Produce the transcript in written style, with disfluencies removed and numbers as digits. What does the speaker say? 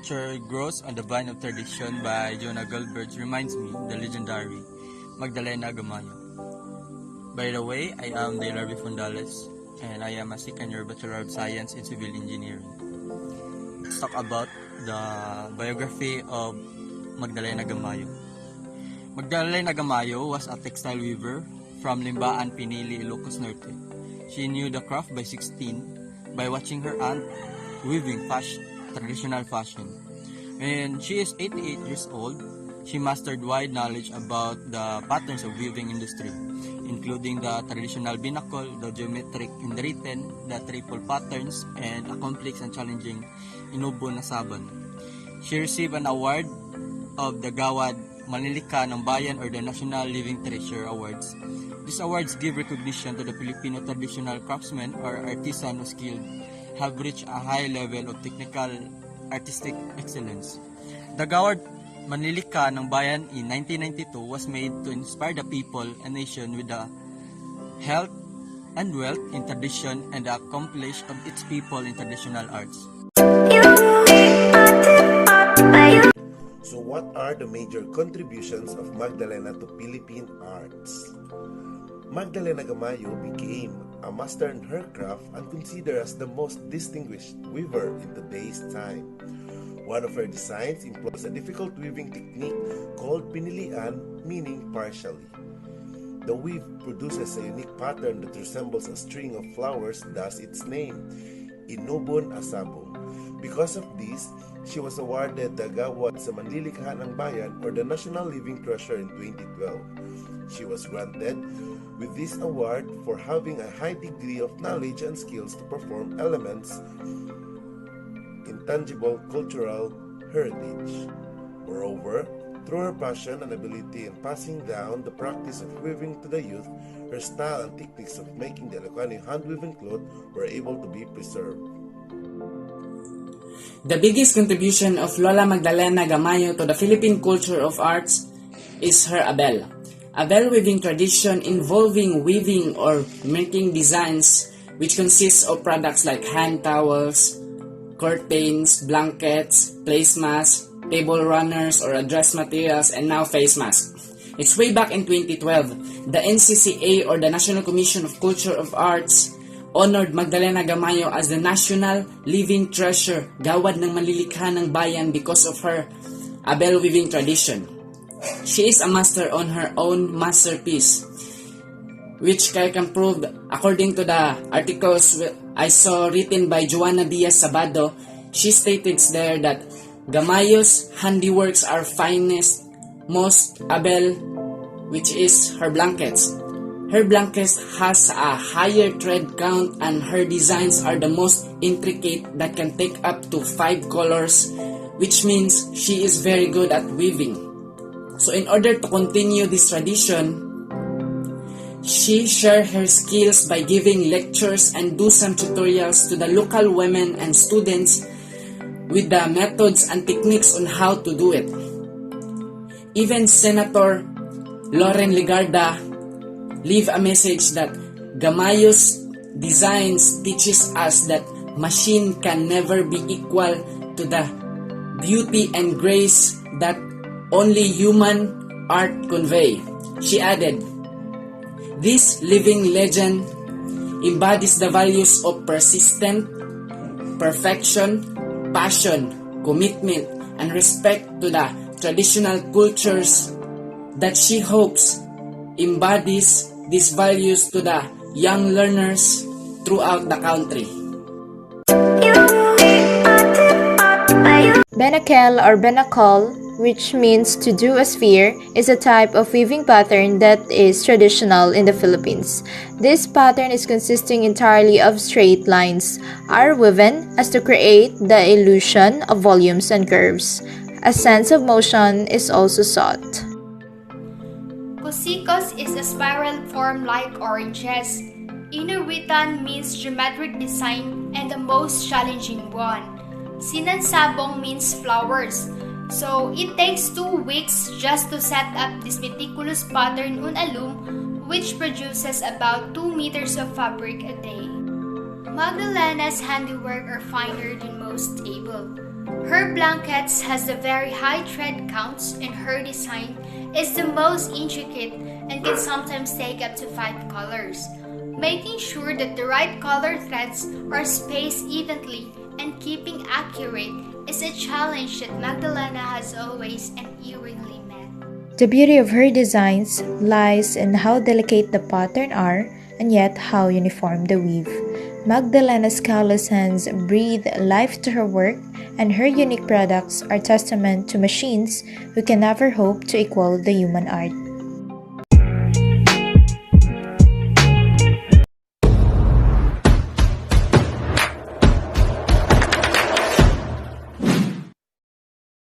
culture grows on the vine of tradition by Jonah Gilbert reminds me the legendary Magdalena Gamayo. By the way, I am Daylarby Fundales and I am a second-year Bachelor of Science in Civil Engineering. Let's talk about the biography of Magdalena Gamayo. Magdalena Gamayo was a textile weaver from Limbaan, Pinili, Ilocos Norte. She knew the craft by 16 by watching her aunt weaving traditional fashion. When she is 88 years old, she mastered wide knowledge about the patterns of weaving industry, including the traditional binakol, the geometric handwritten, the triple patterns, and a complex and challenging inubon na saban. She received an award of the Gawad Manlilika ng Bayan or the National Living Treasure Awards. These awards give recognition to the Filipino traditional craftsmen or artisan who skilled have reached a high level of technical artistic excellence. The Gawad Manlilika ng Bayan in 1992 was made to inspire the people and nation with the health and wealth in tradition and the accomplishment of its people in traditional arts. So what are the major contributions of Magdalena to Philippine arts? Magdalena Gamayo became a master in her craft and considered as the most distinguished weaver in today's time. One of her designs employs a difficult weaving technique called pinilian, meaning partially. The weave produces a unique pattern that resembles a string of flowers, thus its name, Inubon Asabong. Because of this, she was awarded the Gawad sa Manlilikha ng Bayan or the National Living Treasure in 2012. She was granted with this award for having a high degree of knowledge and skills to perform elements intangible cultural heritage. Moreover, through her passion and ability in passing down the practice of weaving to the youth, her style and techniques of making the Ilocano hand-woven cloth were able to be preserved. The biggest contribution of Lola Magdalena Gamayo to the Philippine culture of arts is her abel. Abel weaving tradition involving weaving or making designs which consists of products like hand towels, curtains, blankets, placemats, table runners or dress materials, and now face masks. It's way back in 2012, the NCCA or the National Commission of Culture of Arts honored Magdalena Gamayo as the National Living Treasure, Gawad ng Manlilikha ng Bayan because of her abel weaving tradition. She is a master on her own masterpiece, which can prove according to the articles I saw written by Joanna Diaz Sabado. She stated there that Gamayo's handiworks are finest, most abel, which is her blankets. Her blankets has a higher thread count and her designs are the most intricate that can take up to 5 colors, which means she is very good at weaving. So in order to continue this tradition, she shared her skills by giving lectures and do some tutorials to the local women and students with the methods and techniques on how to do it. Even Senator Loren Legarda leave a message that Gamayo's designs teaches us that machine can never be equal to the beauty and grace that only human art convey. She added, "This living legend embodies the values of persistent, perfection, passion, commitment, and respect to the traditional cultures that she hopes embodies these values to the young learners throughout the country." Benakel or benakol, which means to do a sphere, is a type of weaving pattern that is traditional in the Philippines. This pattern is consisting entirely of straight lines, are woven as to create the illusion of volumes and curves. A sense of motion is also sought. Kusikos is a spiral form like oranges. Inuwitan means geometric design and the most challenging one. Sinansabong means flowers. So it takes 2 weeks just to set up this meticulous pattern on a loom which produces about 2 meters of fabric a day. Magdalena's handiwork are finer than most able. Her blankets has the very high thread counts and her design is the most intricate and can sometimes take up to 5 colors. Making sure that the right color threads are spaced evenly and keeping accurate is a challenge that Magdalena has always unerringly met. The beauty of her designs lies in how delicate the pattern are and yet how uniform the weave. Magdalena's callous hands breathe life to her work, and her unique products are testament to machines who can never hope to equal the human art.